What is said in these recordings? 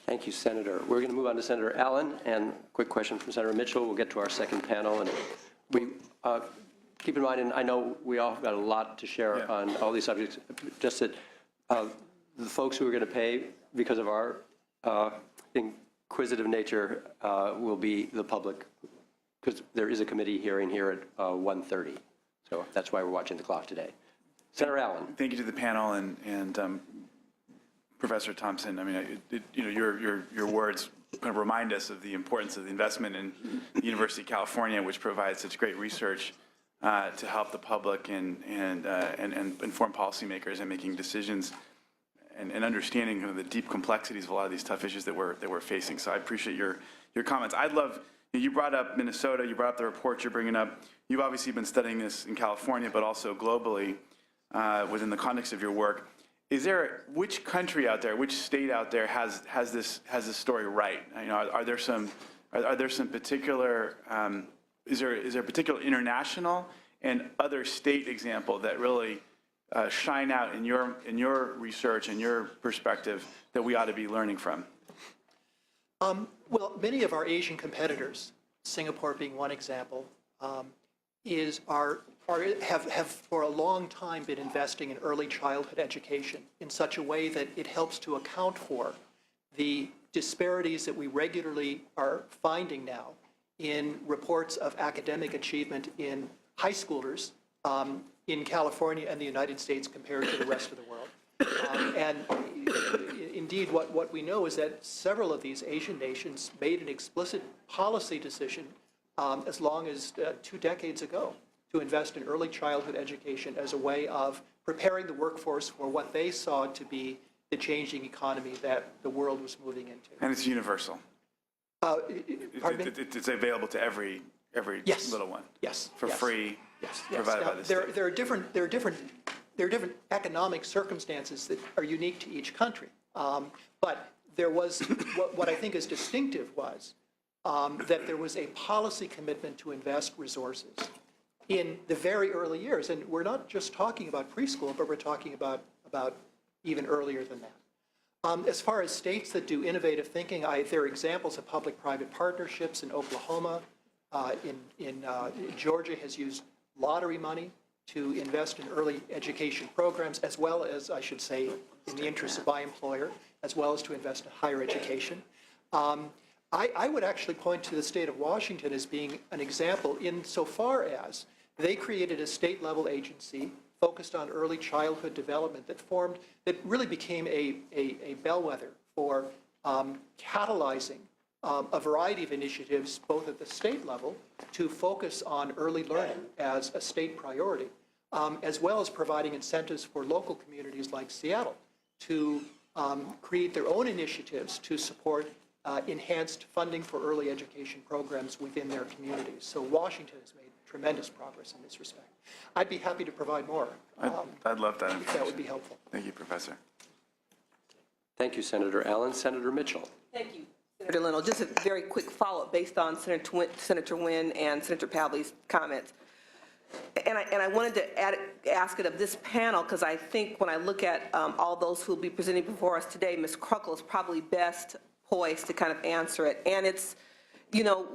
Thank you, Senator. We're going to move on to Senator Allen, and quick question from Senator Mitchell. We'll get to our second panel, and we keep in mind, and I know we all have got a lot to share on all these subjects, just that the folks who are going to pay because of our inquisitive nature will be the public, because there is a committee hearing here at 1:30. So that's why we're watching the clock today. Senator Allen. Thank you to the panel and Professor Thompson. I mean, your words kind of remind us of the importance of the investment in the University of California, which provides such great research to help the public and inform policymakers in making decisions and understanding kind of the deep complexities of a lot of these tough issues that we're facing. So I appreciate your comments. I'd love, you brought up Minnesota, you brought up the report you're bringing up. You've obviously been studying this in California, but also globally within the context of your work. Is there, which country out there, which state out there has this story right? You know, are there some particular, is there a particular international and other state example that really shine out in your research and your perspective that we ought to be learning from? Well, many of our Asian competitors, Singapore being one example, have for a long time been investing in early childhood education in such a way that it helps to account for the disparities that we regularly are finding now in reports of academic achievement in high schoolers in California and the United States compared to the rest of the world. And indeed, what we know is that several of these Asian nations made an explicit policy decision as long as 2 decades ago to invest in early childhood education as a way of preparing the workforce for what they saw to be the changing economy that the world was moving into. And it's universal. Pardon me? It's available to every yes. little one. Yes. For free. Yes. Provided now, by the state. There are different economic circumstances that are unique to each country. But there was what I think is distinctive was that there was a policy commitment to invest resources in the very early years. And we're not just talking about preschool, but we're talking about even earlier than that. As far as states that do innovative thinking, there are examples of public-private partnerships in Oklahoma. Georgia has used lottery money to invest in early education programs, as well as, I should say, in the interest of my employer, as well as to invest in higher education. I would actually point to the state of Washington as being an example insofar as they created a state-level agency focused on early childhood development that really became a bellwether for catalyzing a variety of initiatives, both at the state level, to focus on early learning as a state priority, as well as providing incentives for local communities like Seattle to create their own initiatives to support enhanced funding for early education programs within their communities. So Washington has made tremendous progress in this respect. I'd be happy to provide more. I'd love that. If that would be helpful. Thank you, Professor. Thank you, Senator Allen. Senator Mitchell. Thank you, Senator Leno. Just a very quick follow-up based on Senator Wynn and Senator Pavley's comments. And I wanted to ask it of this panel, because I think when I look at all those who will be presenting before us today, Ms. Kruckle is probably best poised to kind of answer it. And it's, you know,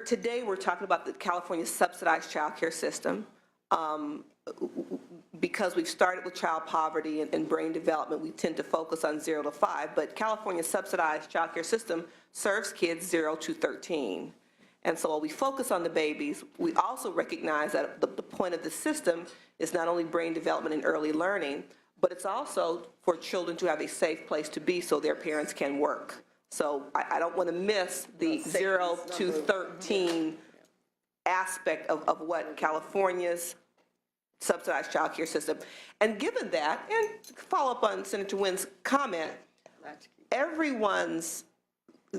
today we're talking about the California subsidized child care system. Because we've started with child poverty and brain development, we tend to focus on 0 to 5, but California's subsidized child care system serves kids 0 to 13. And so while we focus on the babies, we also recognize that the point of the system is not only brain development and early learning, but it's also for children to have a safe place to be so their parents can work. So I don't want to miss the 0 to 13 aspect of what California's subsidized child care system. And given that, and follow up on Senator Wynn's comment, everyone's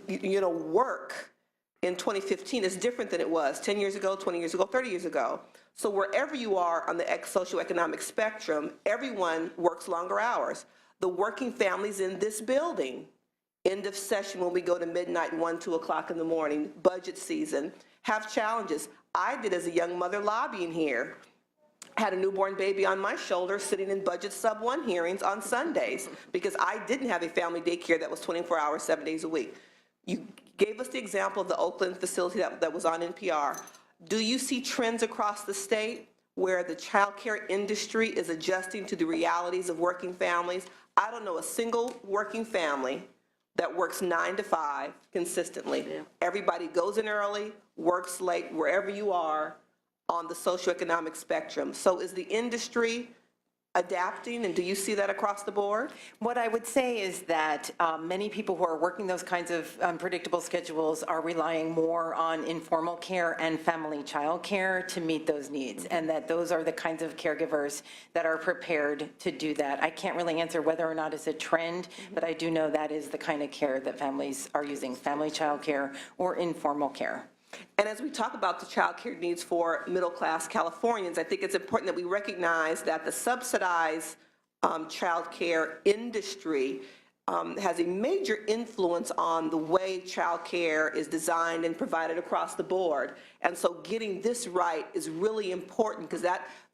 work in 2015 is different than it was 10 years ago, 20 years ago, 30 years ago. So wherever you are on the socioeconomic spectrum, everyone works longer hours. The working families in this building, end of session when we go to midnight, 1, 2 o'clock in the morning, budget season, have challenges. I did as a young mother lobbying here had a newborn baby on my shoulder sitting in budget sub 1 hearings on Sundays because I didn't have a family daycare that was 24 hours, 7 days a week. You gave us the example of the Oakland facility that was on NPR. Do you see trends across the state where the child care industry is adjusting to the realities of working families? I don't know a single working family that works 9 to 5 consistently. Yeah. Everybody goes in early, works late, wherever you are on the socioeconomic spectrum. So is the industry adapting, and do you see that across the board? What I would say is that many people who are working those kinds of predictable schedules are relying more on informal care and family child care to meet those needs, and that those are the kinds of caregivers that are prepared to do that. I can't really answer whether or not it's a trend, but I do know that is the kind of care that families are using, family child care or informal care. And as we talk about the child care needs for middle-class Californians, I think it's important that we recognize that the subsidized child care industry has a major influence on the way child care is designed and provided across the board. And so getting this right is really important because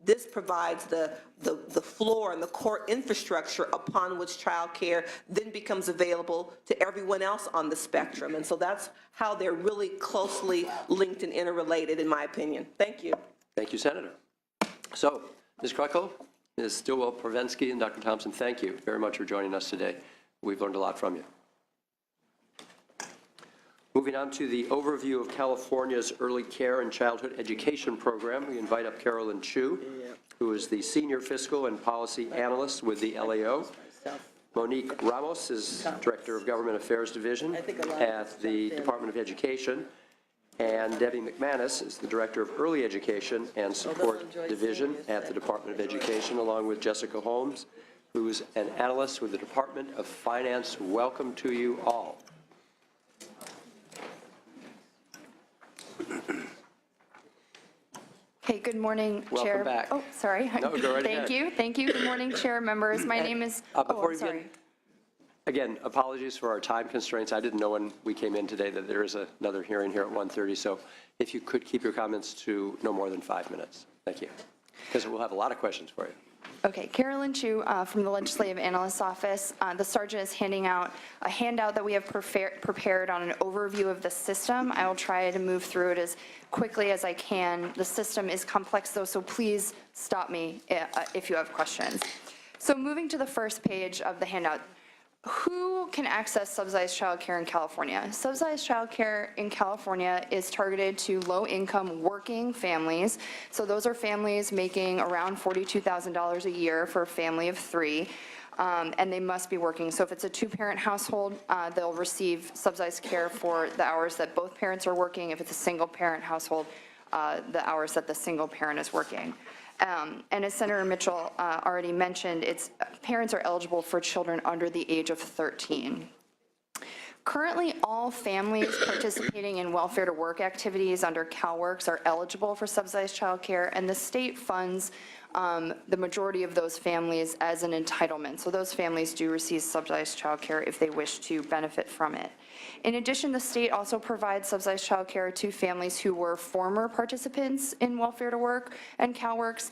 this provides the floor and the core infrastructure upon which child care then becomes available to everyone else on the spectrum. And so that's how they're really closely linked and interrelated, in my opinion. Thank you. Thank you, Senator. So, Ms. Kruckel, Ms. Stillwell-Provensky, and Dr. Thompson, thank you very much for joining us today. We've learned a lot from you. Moving on to the overview of California's early care and childhood education program, we invite up Carolyn Chu, who is the Senior Fiscal and Policy Analyst with the LAO. Monique Ramos is Director of Government Affairs Division at the Department of Education. And Debbie McManus is the Director of Early Education and Support Division at the Department of Education, along with Jessica Holmes, who's an analyst with the Department of Finance. Welcome to you all. Hey, good morning, Chair. Welcome back. Oh, sorry. No, go right Thank ahead. you. Thank you. Good morning, Chair, members. My name is, Before I'm you sorry. begin, again, apologies for our time constraints. I didn't know when we came in today that there is another hearing here at 1:30, so if you could keep your comments to no more than 5 minutes. Thank you. Because we'll have a lot of questions for you. Okay, Carolyn Chu from the Legislative Analyst's Office. The Sergeant is handing out a handout that we have prepared on an overview of the system. I will try to move through it as quickly as I can. The system is complex, though, so please stop me if you have questions. So moving to the first page of the handout, who can access subsidized child care in California? Subsidized child care in California is targeted to low-income working families. So those are families making around $42,000 a year for a family of 3, and they must be working. So if it's a 2-parent household, they'll receive subsidized care for the hours that both parents are working. If it's a single-parent household, the hours that the single parent is working. And as Senator Mitchell already mentioned, parents are eligible for children under the age of 13. Currently, all families participating in welfare to work activities under CalWORKs are eligible for subsidized child care, and the state funds the majority of those families as an entitlement. So those families do receive subsidized child care if they wish to benefit from it. In addition, the state also provides subsidized child care to families who were former participants in welfare to work and CalWORKs.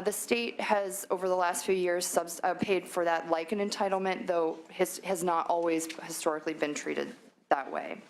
The state has, over the last few years, paid for that like an entitlement, though has not always historically been treated that way.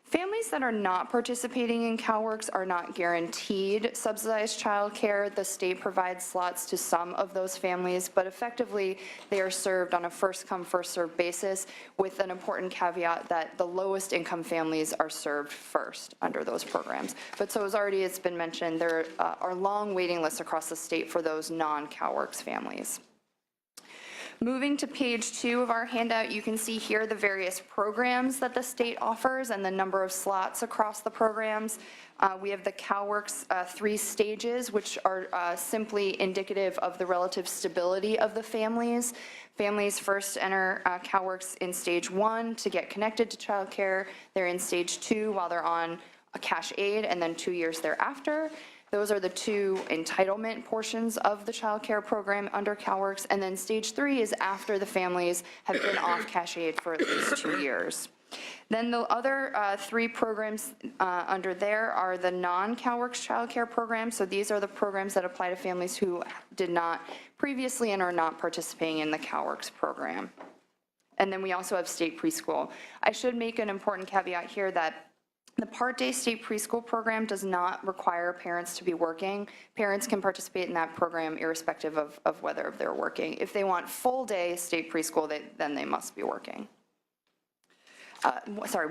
Families that are not participating in CalWORKs are not guaranteed subsidized child care. The state provides slots to some of those families, but effectively they are served on a first-come, first-served basis, with an important caveat that the lowest income families are served first under those programs. But so as already it's been mentioned, there are long waiting lists across the state for those non-CalWORKs families. Moving to page 2 of our handout, you can see here the various programs that the state offers and the number of slots across the programs. We have the CalWORKs 3 stages, which are simply indicative of the relative stability of the families. Families first enter CalWORKs in stage 1 to get connected to childcare. They're in stage 2 while they're on a cash aid, and then 2 years thereafter. Those are the 2 entitlement portions of the child care program under CalWORKs, and then stage 3 is after the families have been off cash aid for at least 2 years. Then the other three programs under there are the non-CalWORKs childcare programs. So these are the programs that apply to families who did not previously and are not participating in the CalWORKs program. And then we also have state preschool. I should make an important caveat here that the Part Day state preschool program does not require parents to be working. Parents can participate in that program irrespective of whether they're working. If they want full day state preschool, then they must be working.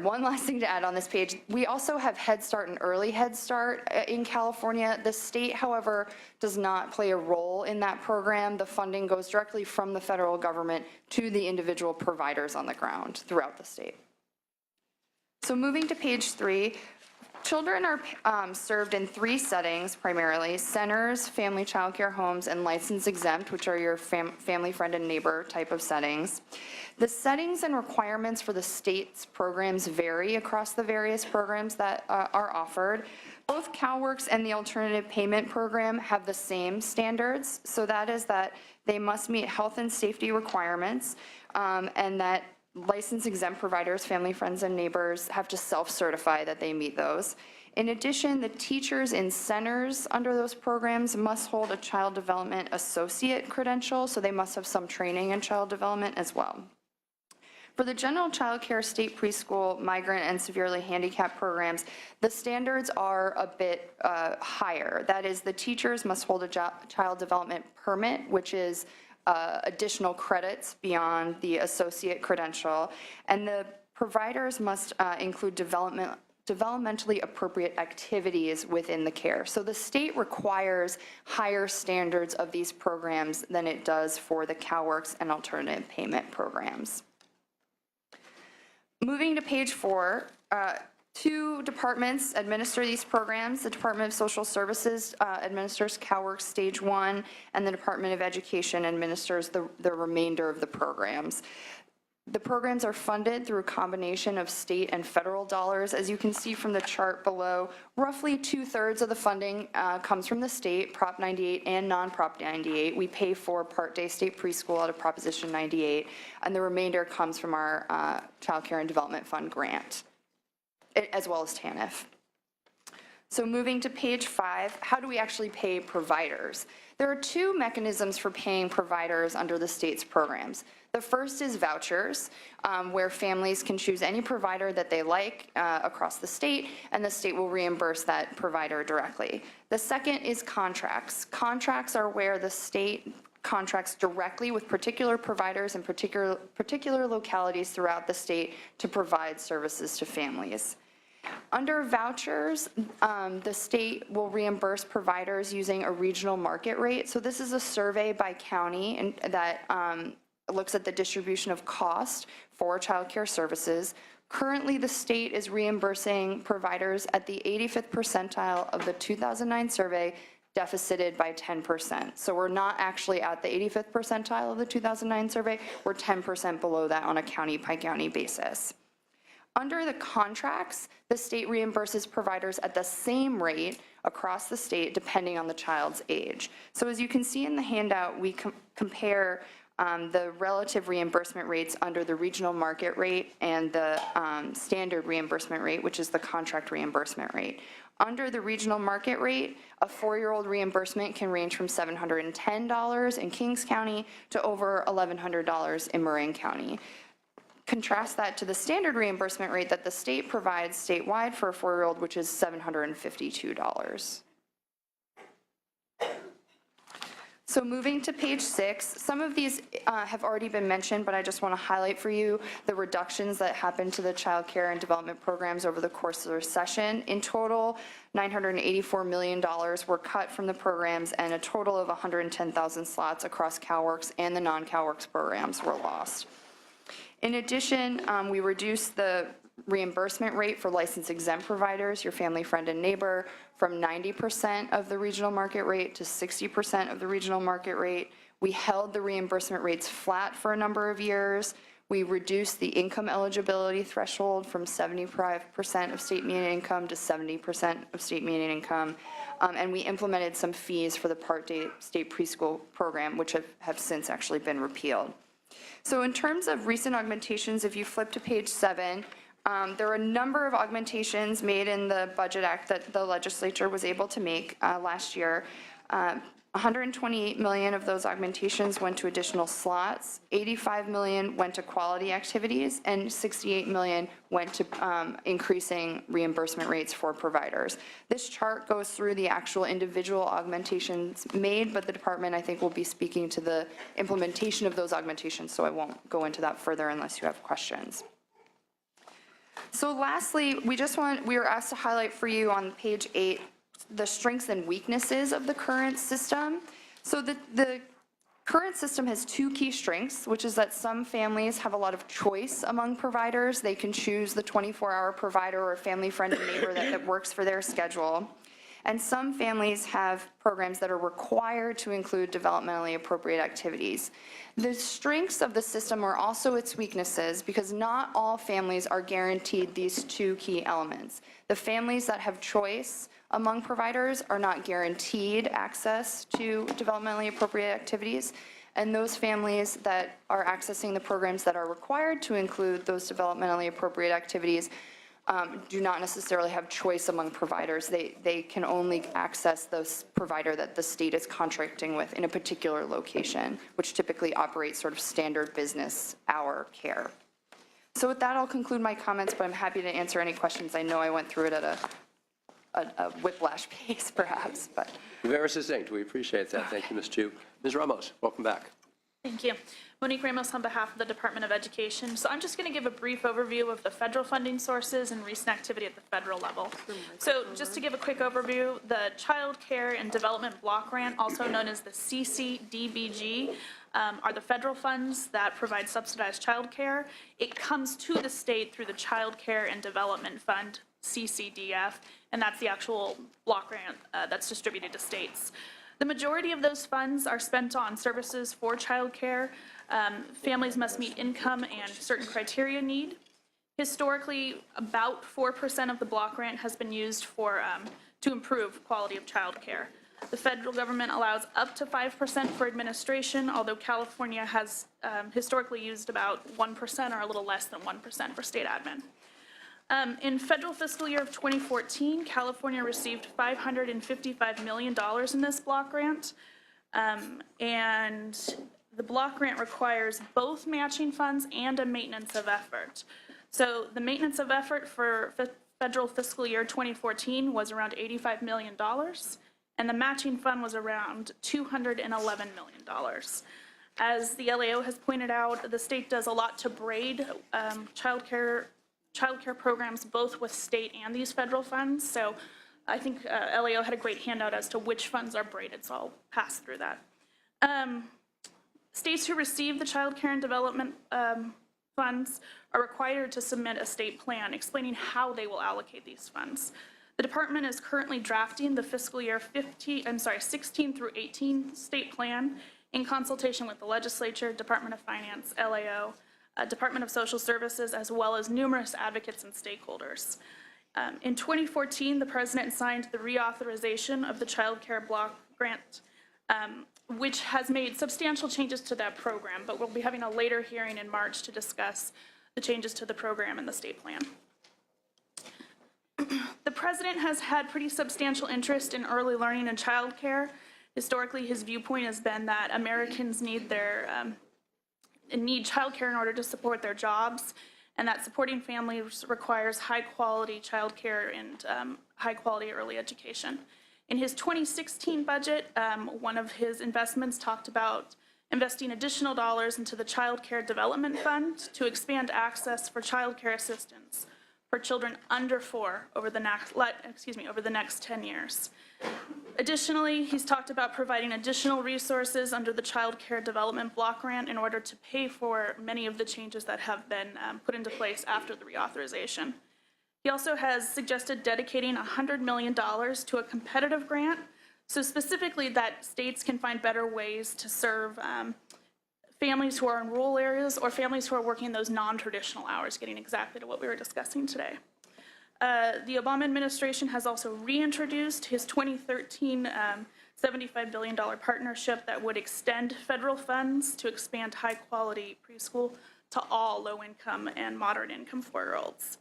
One last thing to add on this page. We also have Head Start and Early Head Start in California. The state, however, does not play a role in that program. The funding goes directly from the federal government to the individual providers on the ground throughout the state. So moving to page 3, children are served in 3 settings primarily: centers, family child care homes, and license exempt, which are your family, friend, and neighbor type of settings. The settings and requirements for the state's programs vary across the various programs that are offered. Both CalWORKs and the Alternative Payment Program have the same standards. So that is that they must meet health and safety requirements, and that license exempt providers, family, friends, and neighbors have to self-certify that they meet those. In addition, the teachers in centers under those programs must hold a child development associate credential, so they must have some training in child development as well. For the general child care, state preschool, migrant, and severely handicapped programs, the standards are a bit higher. That is, the teachers must hold a child development permit, which is additional credits beyond the associate credential, and the providers must include developmentally appropriate activities within the care. So the state requires higher standards of these programs than it does for the CalWORKs and alternative payment programs. Moving to page 4, 2 departments administer these programs. The Department of Social Services administers CalWORKs Stage 1, and the Department of Education administers the remainder of the programs. The programs are funded through a combination of state and federal dollars. As you can see from the chart below, roughly 2/3 of the funding comes from the state, Prop 98 and non-Prop 98. We pay for Part Day state preschool out of Proposition 98, and the remainder comes from our Child Care and Development Fund grant, as well as TANF. So moving to page 5, how do we actually pay providers? There are 2 mechanisms for paying providers under the state's programs. The first is vouchers, where families can choose any provider that they like across the state, and the state will reimburse that provider directly. The second is contracts. Contracts are where the state contracts directly with particular providers in particular localities throughout the state to provide services to families. Under vouchers, the state will reimburse providers using a regional market rate. So this is a survey by county and that looks at the distribution of cost for child care services. Currently, the state is reimbursing providers at the 85th percentile of the 2009 survey, deficited by 10%. So we're not actually at the 85th percentile of the 2009 survey, we're 10% below that on a county by county basis. Under the contracts, the state reimburses providers at the same rate across the state depending on the child's age. So as you can see in the handout, we compare the relative reimbursement rates under the regional market rate and the standard reimbursement rate, which is the contract reimbursement rate. Under the regional market rate, a 4-year-old reimbursement can range from $710 in Kings County to over $1,100 in Marin County. Contrast that to the standard reimbursement rate that the state provides statewide for a 4-year-old, which is $752. So moving to page 6, some of these have already been mentioned, but I just want to highlight for you the reductions that happened to the child care and development programs over the course of the recession. In total, $984 million were cut from the programs, and a total of 110,000 slots across CalWORKs and the non-CalWORKs programs were lost. In addition, we reduced the reimbursement rate for license exempt providers, your family, friend, and neighbor, from 90% of the regional market rate to 60% of the regional market rate. We held the reimbursement rates flat for a number of years. We reduced the income eligibility threshold from 75% of state median income to 70% of state median income. And we implemented some fees for the Part Day state preschool program, which have since actually been repealed. So in terms of recent augmentations, if you flip to page 7, There were a number of augmentations made in the Budget Act that the legislature was able to make last year. 128 million of those augmentations went to additional slots, 85 million went to quality activities, and 68 million went to increasing reimbursement rates for providers. This chart goes through the actual individual augmentations made, but the department, I think, will be speaking to the implementation of those augmentations, so I won't go into that further unless you have questions. So lastly, we were asked to highlight for you on page 8 the strengths and weaknesses of the current system. So the current system has 2 key strengths, which is that some families have a lot of choice among providers. They can choose the 24-hour provider or family friend and neighbor that works for their schedule. And some families have programs that are required to include developmentally appropriate activities. The strengths of the system are also its weaknesses because not all families are guaranteed these 2 key elements. The families that have choice among providers are not guaranteed access to developmentally appropriate activities, and those families that are accessing the programs that are required to include those developmentally appropriate activities do not necessarily have choice among providers. They can only access the provider that the state is contracting with in a particular location, which typically operates sort of standard business hour care. So with that, I'll conclude my comments, but I'm happy to answer any questions. I know I went through it at a whiplash pace, perhaps, but. Very succinct. We appreciate that. Thank you, Ms. Chu. Ms. Ramos, welcome back. Thank you. Monique Ramos on behalf of the Department of Education. So I'm just going to give a brief overview of the federal funding sources and recent activity at the federal level. So just to give a quick overview, the Child Care and Development Block Grant, also known as the CCDBG, are the federal funds that provide subsidized child care. It comes to the state through the Child Care and Development Fund, CCDF, and that's the actual block grant that's distributed to states. The majority of those funds are spent on services for child care. Families must meet income and certain criteria need. Historically, about 4% of the block grant has been used to improve quality of child care. The federal government allows up to 5% for administration, although California has historically used about 1% or a little less than 1% for state admin. In federal fiscal year of 2014, California received $555 million in this block grant, and the block grant requires both matching funds and a maintenance of effort. So the maintenance of effort for federal fiscal year 2014 was around $85 million, and the matching fund was around $211 million. As the LAO has pointed out, the state does a lot to braid child care programs, both with state and these federal funds. So I think LAO had a great handout as to which funds are braided, so I'll pass through that. States who receive the child care and development funds are required to submit a state plan explaining how they will allocate these funds. The department is currently drafting the fiscal year 16 through 18 state plan in consultation with the legislature, Department of Finance, LAO, Department of Social Services, as well as numerous advocates and stakeholders. In 2014, the president signed the reauthorization of the Child Care Block Grant, which has made substantial changes to that program, but we'll be having a later hearing in March to discuss the changes to the program and the state plan. The president has had pretty substantial interest in early learning and child care. Historically, his viewpoint has been that Americans need child care in order to support their jobs, and that supporting families requires high-quality child care and high-quality early education. In his 2016 budget, one of his investments talked about investing additional dollars into the Child Care Development Fund to expand access for child care assistance for children under 4 over the next 10 years. Additionally, he's talked about providing additional resources under the Child Care Development Block Grant in order to pay for many of the changes that have been put into place after the reauthorization. He also has suggested dedicating $100 million to a competitive grant, so specifically that states can find better ways to serve families who are in rural areas or families who are working those non-traditional hours, getting exactly to what we were discussing today. The Obama administration has also reintroduced his 2013 $75 billion partnership that would extend federal funds to expand high-quality preschool to all low-income and moderate-income 4-year-olds.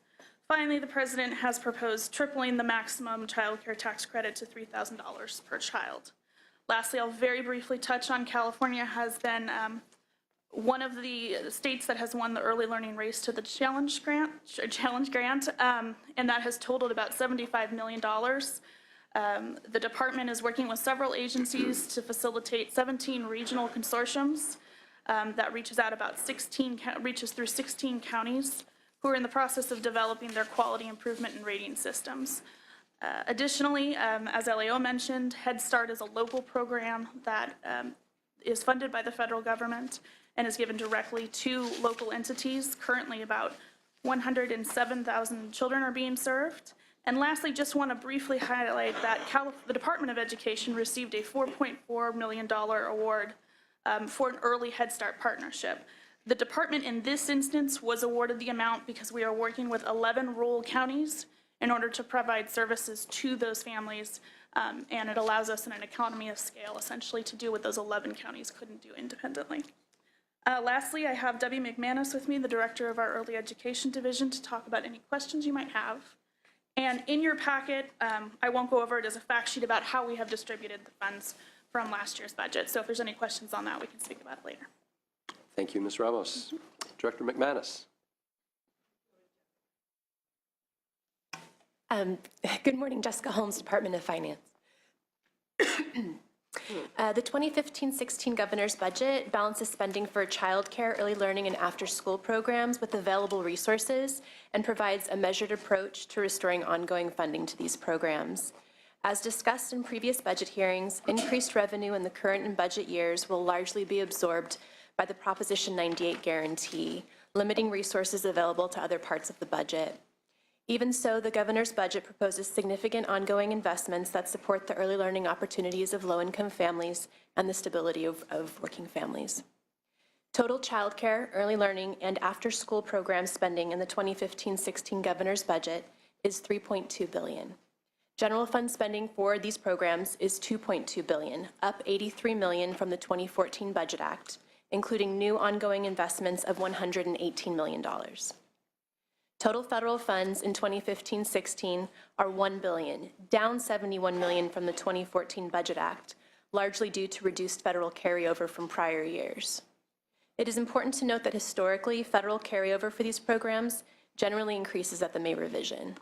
Finally, the president has proposed tripling the maximum child care tax credit to $3,000 per child. Lastly, I'll very briefly touch on California has been one of the states that has won the early learning race to the challenge grant, and that has totaled about $75 million. The department is working with several agencies to facilitate 17 regional consortiums that reaches through 16 counties who are in the process of developing their quality improvement and rating systems. Additionally, as LAO mentioned, Head Start is a local program that is funded by the federal government and is given directly to local entities. Currently, about 107,000 children are being served. And lastly, just want to briefly highlight that the Department of Education received a $4.4 million award for an early Head Start partnership. The department in this instance was awarded the amount because we are working with 11 rural counties in order to provide services to those families, and it allows us in an economy of scale essentially to do what those 11 counties couldn't do independently. Lastly, I have Debbie McManus with me, the director of our early education division, to talk about any questions you might have. And in your packet, I won't go over it as a fact sheet about how we have distributed the funds from last year's budget. So if there's any questions on that, we can speak about it later. Thank you, Ms. Ramos. Director McManus. Good morning, Jessica Holmes, Department of Finance. The 2015-16 governor's budget balances spending for childcare, early learning, and after-school programs with available resources and provides a measured approach to restoring ongoing funding to these programs. As discussed in previous budget hearings, increased revenue in the current and budget years will largely be absorbed by the Proposition 98 guarantee, limiting resources available to other parts of the budget. Even so, the governor's budget proposes significant ongoing investments that support the early learning opportunities of low-income families and the stability of working families. Total childcare, early learning, and after-school program spending in the 2015-16 governor's budget is $3.2 billion. General fund spending for these programs is $2.2 billion, up $83 million from the 2014 Budget Act, including new ongoing investments of $118 million. Total federal funds in 2015-16 are $1 billion, down $71 million from the 2014 Budget Act, largely due to reduced federal carryover from prior years. It is important to note that historically, federal carryover for these programs generally increases at the May revision.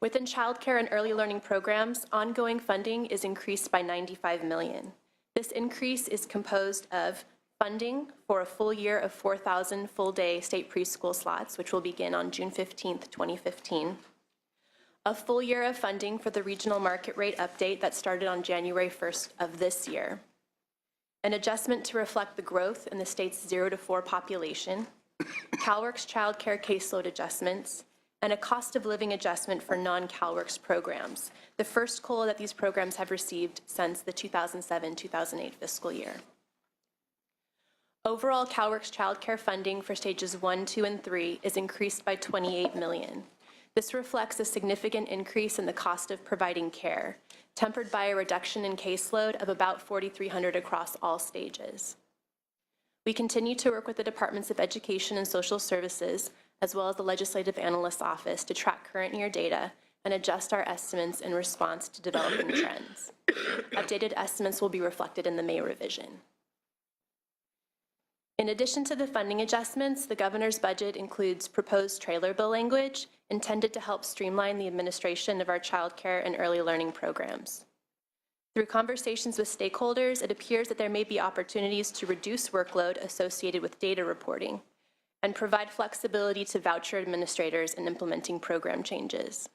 Within childcare and early learning programs, ongoing funding is increased by $95 million. This increase is composed of funding for a full year of 4,000 full-day state preschool slots, which will begin on June 15th, 2015. A full year of funding for the regional market rate update that started on January 1st of this year. An adjustment to reflect the growth in the state's 0 to 4 population, CalWORKs childcare caseload adjustments, and a cost of living adjustment for non-CalWORKs programs, the first COLA that these programs have received since the 2007-2008 fiscal year. Overall, CalWORKs childcare funding for stages 1, 2, and 3 is increased by $28 million. This reflects a significant increase in the cost of providing care, tempered by a reduction in caseload of about 4,300 across all stages. We continue to work with the Departments of Education and Social Services, as well as the Legislative Analyst's Office, to track current year data and adjust our estimates in response to developing trends. Updated estimates will be reflected in the May revision. In addition to the funding adjustments, the governor's budget includes proposed trailer bill language intended to help streamline the administration of our childcare and early learning programs. Through conversations with stakeholders, it appears that there may be opportunities to reduce workload associated with data reporting and provide flexibility to voucher administrators in implementing program changes.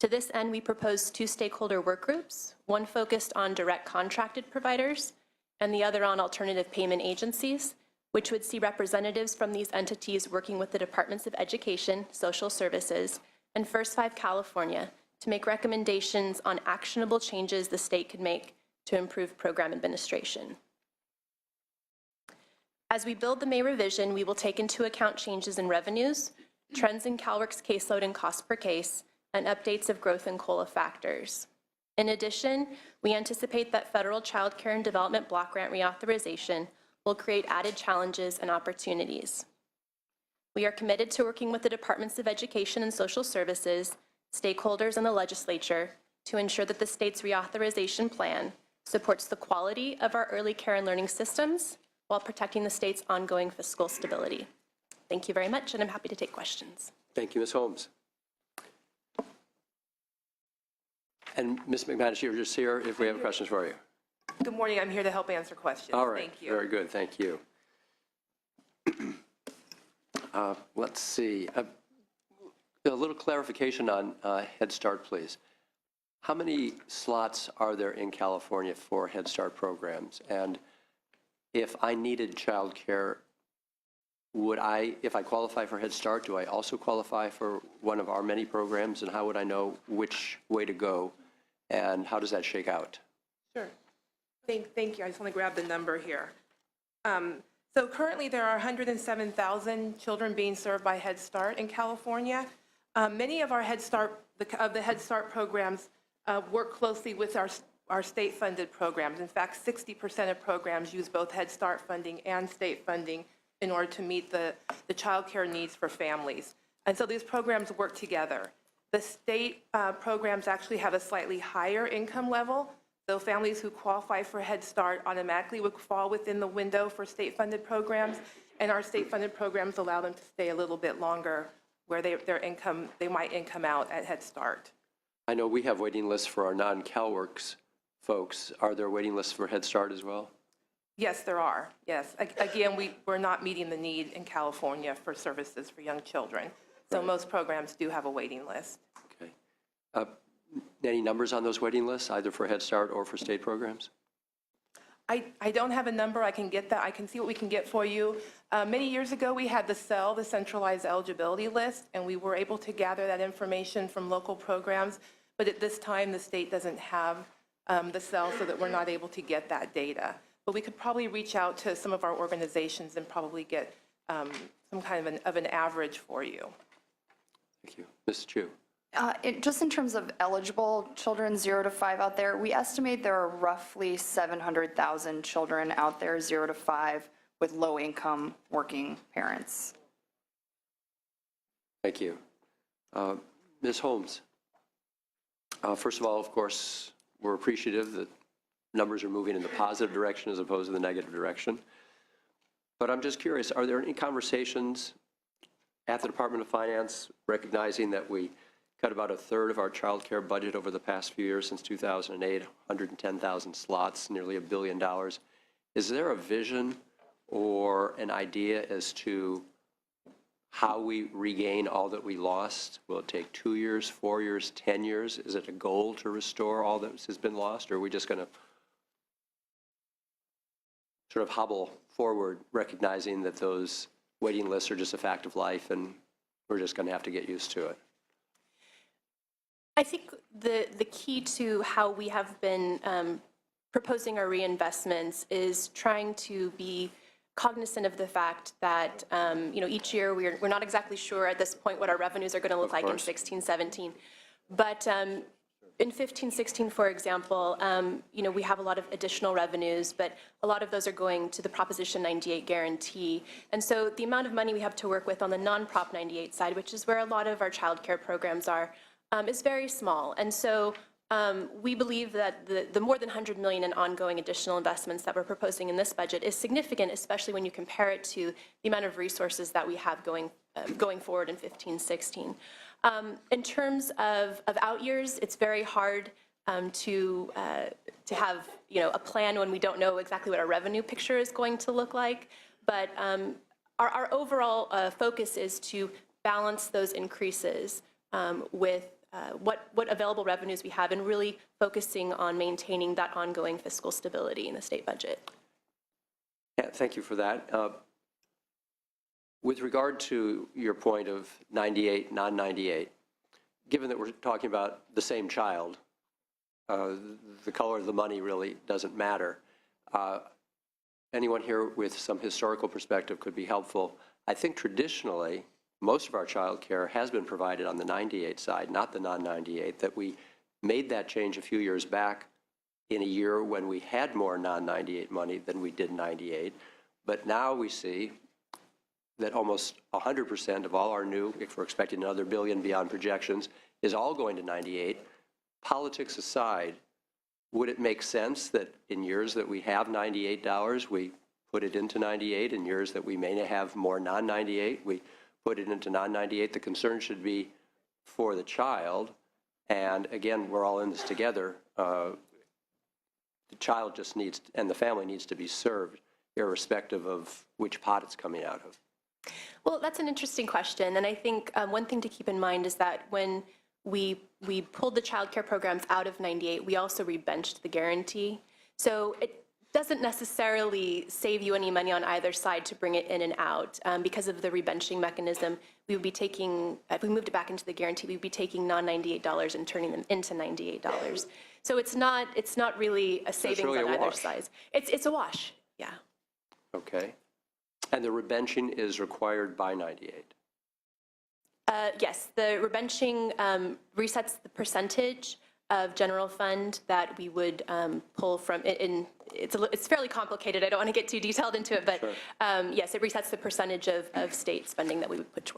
To this end, we proposed 2 stakeholder work groups, one focused on direct contracted providers and the other on alternative payment agencies, which would see representatives from these entities working with the Departments of Education, Social Services, and First 5 California to make recommendations on actionable changes the state could make to improve program administration. As we build the May revision, we will take into account changes in revenues, trends in CalWORKs caseload and cost per case, and updates of growth and COLA factors. In addition, we anticipate that federal child care and development block grant reauthorization will create added challenges and opportunities. We are committed to working with the Departments of Education and Social Services, stakeholders, and the legislature to ensure that the state's reauthorization plan supports the quality of our early care and learning systems while protecting the state's ongoing fiscal stability. Thank you very much, and I'm happy to take questions. Thank you, Ms. Holmes. And Ms. McManus, you're just here if we have questions for you. Good morning. I'm here to help answer questions. All right. Thank you. Very good. Thank you. Let's see. A little clarification on Head Start, please. How many slots are there in California for Head Start programs? And if I needed childcare, if I qualify for Head Start, do I also qualify for one of our many programs? And how would I know which way to go? And how does that shake out? Sure. Thank you. I just want to grab the number here. So currently there are 107,000 children being served by Head Start in California. Many of our Head Start, the Head Start programs work closely with our state-funded programs. In fact, 60% of programs use both Head Start funding and state funding in order to meet the child care needs for families. And so these programs work together. The state programs actually have a slightly higher income level, so families who qualify for Head Start automatically would fall within the window for state-funded programs, and our state-funded programs allow them to stay a little bit longer where they might income out at Head Start. I know we have waiting lists for our non-CalWORKs folks. Are there waiting lists for Head Start as well? Yes, there are. Yes. Again, we're not meeting the need in California for services for young children. So most programs do have a waiting list. Okay. Any numbers on those waiting lists, either for Head Start or for state programs? I don't have a number. I can get that. I can see what we can get for you. Many years ago, we had the CEL, the Centralized Eligibility List, and we were able to gather that information from local programs. But at this time, the state doesn't have the CEL, so that we're not able to get that data. But we could probably reach out to some of our organizations and probably get some kind of an average for you. Thank you. Ms. Chu. Just in terms of eligible children 0 to 5 out there, we estimate there are roughly 700,000 children out there 0 to 5 with low-income working parents. Thank you. Ms. Holmes. First of all, of course, we're appreciative that numbers are moving in the positive direction as opposed to the negative direction. But I'm just curious, are there any conversations at the Department of Finance recognizing that we cut about a third of our child care budget over the past few years since 2008, 110,000 slots, nearly $1 billion. Is there a vision or an idea as to how we regain all that we lost? Will it take 2 years, 4 years, 10 years? Is it a goal to restore all that has been lost, or are we just going to sort of hobble forward, recognizing that those waiting lists are just a fact of life and we're just going to have to get used to it? I think the key to how we have been proposing our reinvestments is trying to be cognizant of the fact that each year we're not exactly sure at this point what our revenues are going to look like in 16, 17. But in 15, 16, for example, we have a lot of additional revenues, but a lot of those are going to the Proposition 98 guarantee. And so the amount of money we have to work with on the non-Prop 98 side, which is where a lot of our child care programs are, is very small. And so we believe that the more than $100 million in ongoing additional investments that we're proposing in this budget is significant, especially when you compare it to the amount of resources that we have going forward in 15, 16. In terms of out years, it's very hard to have a plan when we don't know exactly what our revenue picture is going to look like. But our overall focus is to balance those increases with what available revenues we have, and really focusing on maintaining that ongoing fiscal stability in the state budget. Yeah, thank you for that. With regard to your point of 98, non-98, given that we're talking about the same child, the color of the money really doesn't matter. Anyone here with some historical perspective could be helpful. I think traditionally, most of our child care has been provided on the 98 side, not the non-98, that we made that change a few years back in a year when we had more non-98 money than we did 98. But now we see that almost 100% of all our new, if we're expecting another billion beyond projections, is all going to 98. Politics aside, would it make sense that in years that we have $98, we put it into 98? In years that we may have more non-98, we put it into non-98? The concern should be for the child. And again, we're all in this together. The child just needs, and the family needs to be served, irrespective of which pot it's coming out of. Well, that's an interesting question, and I think one thing to keep in mind is that when we pulled the childcare programs out of 98, we also rebenched the guarantee. So it doesn't necessarily save you any money on either side to bring it in and out. Because of the rebenching mechanism, we would be taking, if we moved it back into the guarantee, we'd be taking non-$98 and turning them into $98. So it's not really a savings really on a either wash. side. It's a wash, yeah. Okay. And the rebenching is required by 98? Yes, the rebenching resets the percentage of general fund that we would pull from. It's fairly complicated. I don't want to get too detailed into it, but yes, it resets the percentage of state spending that we would put towards.